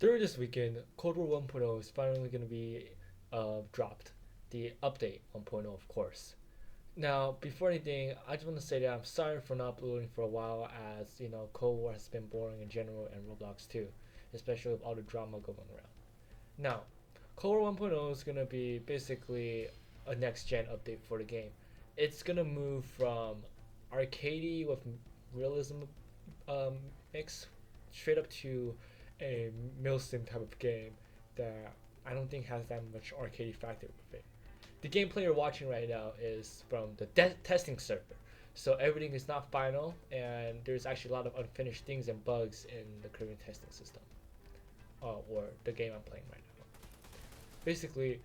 During this weekend, Cold War 1.0 is finally going to be dropped. The update 1.0, of course. Now, before anything, I just want to say that I'm sorry for not uploading for a while, as Cold War has been boring in general and Roblox too, especially with all the drama going around. Now, Cold War 1.0 is going to be basically a next gen update for the game. It's going to move from arcadey with realism um, mix straight up to a milsim type of game that I don't think has that much arcade factor with it. The gameplay you're watching right now is from the testing server, so everything is not final, and there's actually a lot of unfinished things and bugs in the current testing system, or the game I'm playing right now. Basically,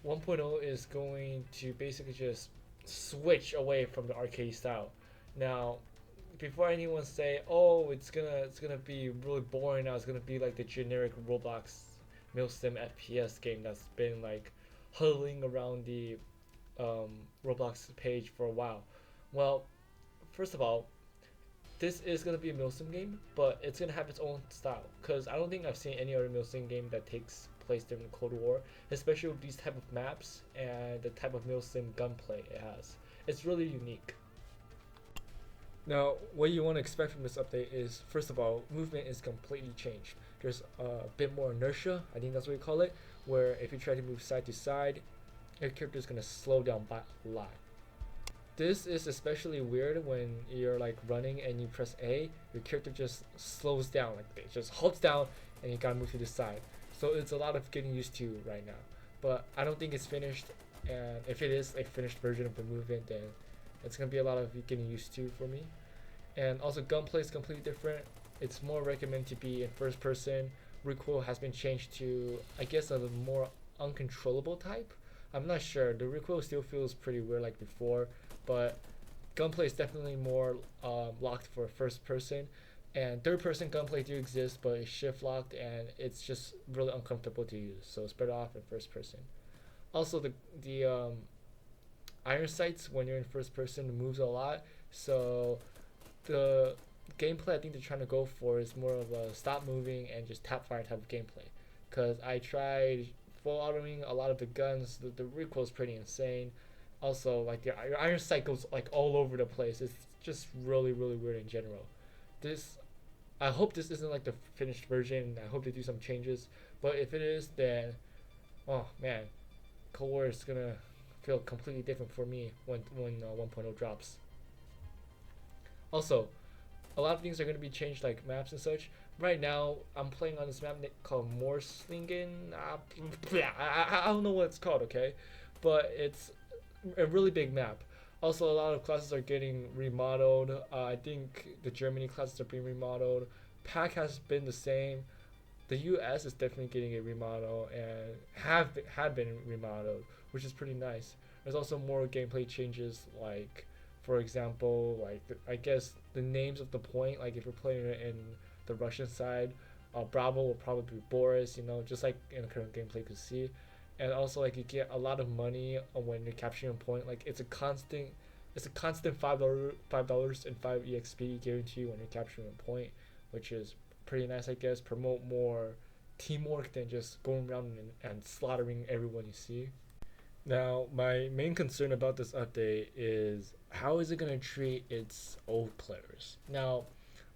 1.0 is going to basically just switch away from the arcade style. Now, before anyone say, "Oh, it's gonna be really boring now. It's gonna be like the generic Roblox milsim FPS game that's been like huddling around the Roblox page for a while." Well, first of all, this is gonna be a milsim game, but it's gonna have its own style. Cause I don't think I've seen any other milsim game that takes place during the Cold War, especially with these type of maps and the type of milsim gunplay it has. It's really unique. Now, what you want to expect from this update is, first of all, movement is completely changed. There's a bit more inertia, I think that's what you call it, where if you try to move side to side, your character is going to slow down by a lot. This is especially weird when you're like running and you press A, your character just slows down, like it just halts down and you gotta move to the side. So it's a lot of getting used to right now. But I don't think it's finished, and if it is a finished version of the movement, then it's gonna be a lot of getting used to for me. And also gunplay is completely different. It's more recommended to be in first person. Recoil has been changed to, I guess, a more uncontrollable type. I'm not sure. The recoil still feels pretty weird like before, but gunplay is definitely more locked for first person. And third person gunplay do exist, but it's shift locked and it's just really uncomfortable to use. So it's better off in first person. Also, the iron sights when you're in first person moves a lot, so the gameplay I think they're trying to go for is more of a stop moving and just tap fire type of gameplay. Cause I tried full autoing a lot of the guns. The recoil is pretty insane. Also, like your iron sight goes like all over the place. It's just really weird in general. This I hope this isn't like the finished version. I hope they do some changes. But if it is, then oh man, Cold War is gonna feel completely different for me when 1.0 drops. Also, a lot of things are going to be changed, like maps and such. Right now, I'm playing on this map called Morslingen. I don't know what it's called, okay? But it's a really big map. Also, a lot of classes are getting remodeled. I think the Germany classes are being remodeled. Pack has been the same. The US is definitely getting a remodel and had been remodeled, which is pretty nice. There's also more gameplay changes, like for example, like I guess the names of the point. Like if you're playing it in the Russian side, Bravo will probably be Boris. Just like in the current gameplay you can see, and also like you get a lot of money when you're capturing a point. Like it's a constant $5 and 5 EXP guarantee when you're capturing a point, which is pretty nice, I guess. Promote more teamwork than just going around and slaughtering everyone you see. Now, my main concern about this update is how is it going to treat its old players? Now,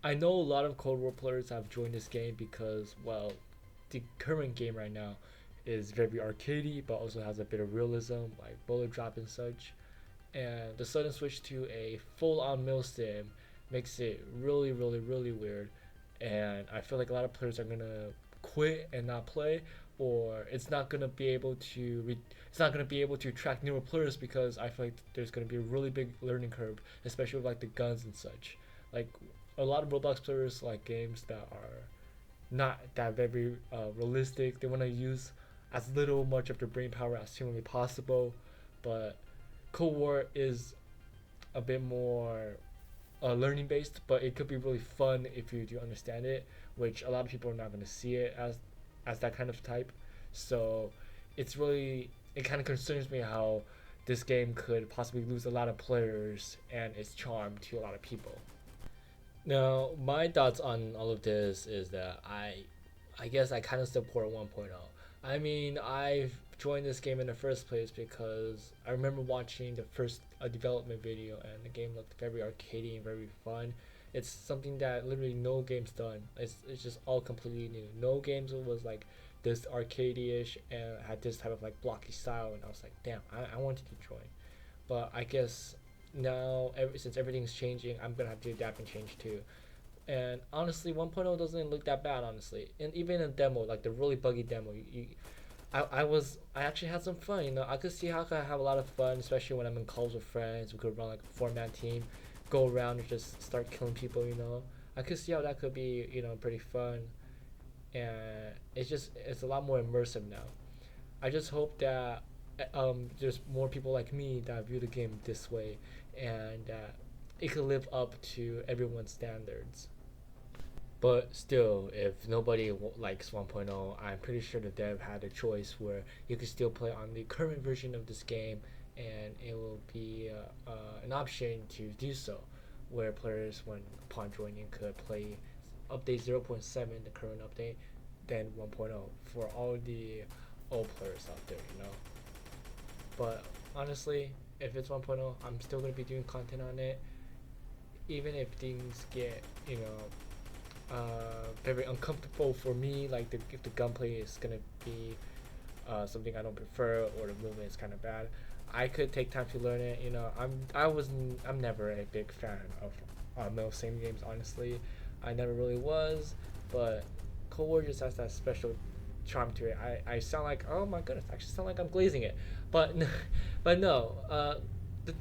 I know a lot of Cold War players have joined this game because, well, the current game right now is very arcadey, but also has a bit of realism, like bullet drop and such. And the sudden switch to a full-on mill sim makes it really weird. And I feel like a lot of players are gonna quit and not play, or it's not gonna be able to attract newer players because I feel like there's gonna be a really big learning curve, especially with like the guns and such. Like a lot of Roblox players like games that are not that very realistic. They want to use as little much of their brain power as humanly possible, but Cold War is a bit more learning based, but it could be really fun if you do understand it, which a lot of people are not going to see it as that kind of type. So it kind of concerns me how this game could possibly lose a lot of players and its charm to a lot of people. Now, my thoughts on all of this is that I I guess I kind of support 1.0. I mean, I've joined this game in the first place because I remember watching the first development video, and the game looked very arcadey and very fun. It's something that literally no game's done. It's just all completely new. No games was like this arcadey-ish and had this type of like blocky style, and I was like, damn, I wanted to join. But I guess now, since everything's changing, I'm gonna have to adapt and change too. And honestly, 1.0 doesn't look that bad, honestly. And even in demo, like the really buggy demo, I actually had some fun. I could see how I could have a lot of fun, especially when I'm in calls with friends. We could run like a 4-man team, go around and just start killing people. I could see how that could be, pretty fun. And it's a lot more immersive now. I just hope that there's more people like me that view the game this way, and it could live up to everyone's standards. But still, if nobody likes 1.0, I'm pretty sure the dev had a choice where you could still play on the current version of this game, and it will be an option to do so, where players, when upon joining, could play update 0.7, the current update, then 1.0 for all the old players out there. But honestly, if it's 1.0, I'm still gonna be doing content on it, even if things get very uncomfortable for me, like if the gunplay is gonna be something I don't prefer, or the movement is kind of bad. I could take time to learn it. I'm never a big fan of milsim games. Honestly, I never really was. But Cold War just has that special charm to it. I sound like, oh my goodness, I actually sound like I'm glazing it. But but no,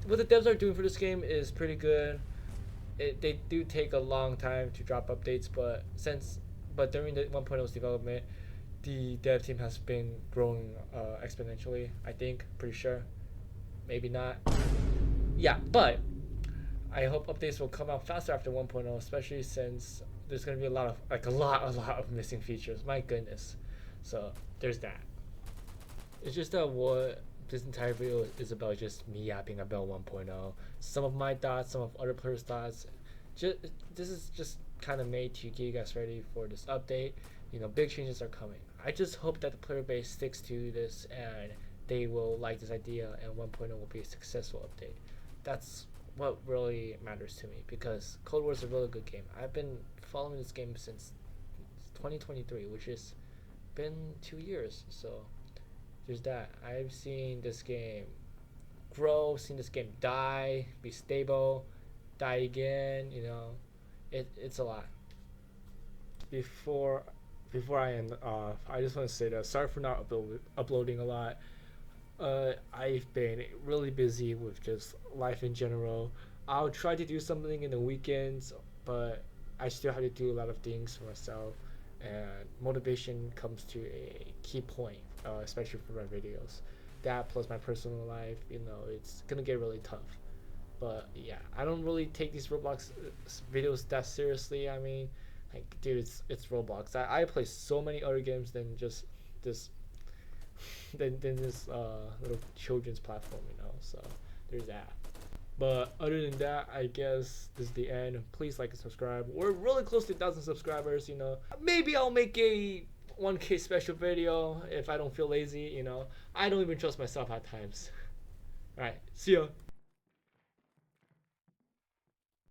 what the devs are doing for this game is pretty good. They do take a long time to drop updates, but during the 1.0's development, the dev team has been growing exponentially. I think, pretty sure, maybe not. Yeah, but I hope updates will come out faster after 1.0, especially since there's gonna be a lot of missing features. My goodness. So there's that. It's just that what this entire video is about, just me yapping about 1.0. Some of my thoughts, some of other players' thoughts. This is just kind of made to get you guys ready for this update. Big changes are coming. I just hope that the player base sticks to this and they will like this idea, and 1.0 will be a successful update. That's what really matters to me, because Cold War is a really good game. I've been following this game since 2023, which has been 2 years. So there's that. I've seen this game grow, seen this game die, be stable, die again. It's a lot. Before I end off, I just want to say that sorry for not uploading a lot. I've been really busy with just life in general. I'll try to do something in the weekends, but I still have to do a lot of things for myself, and motivation comes to a key point, especially for my videos. That plus my personal life, it's gonna get really tough. But yeah, I don't really take these Roblox videos that seriously. I mean, like, dude, it's Roblox. I play so many other games than just this than this little children's platform. So there's that. But other than that, I guess this is the end. Please like and subscribe. We're really close to 1,000 subscribers. Maybe I'll make a 1K special video if I don't feel lazy. I don't even trust myself at times. All right, see ya.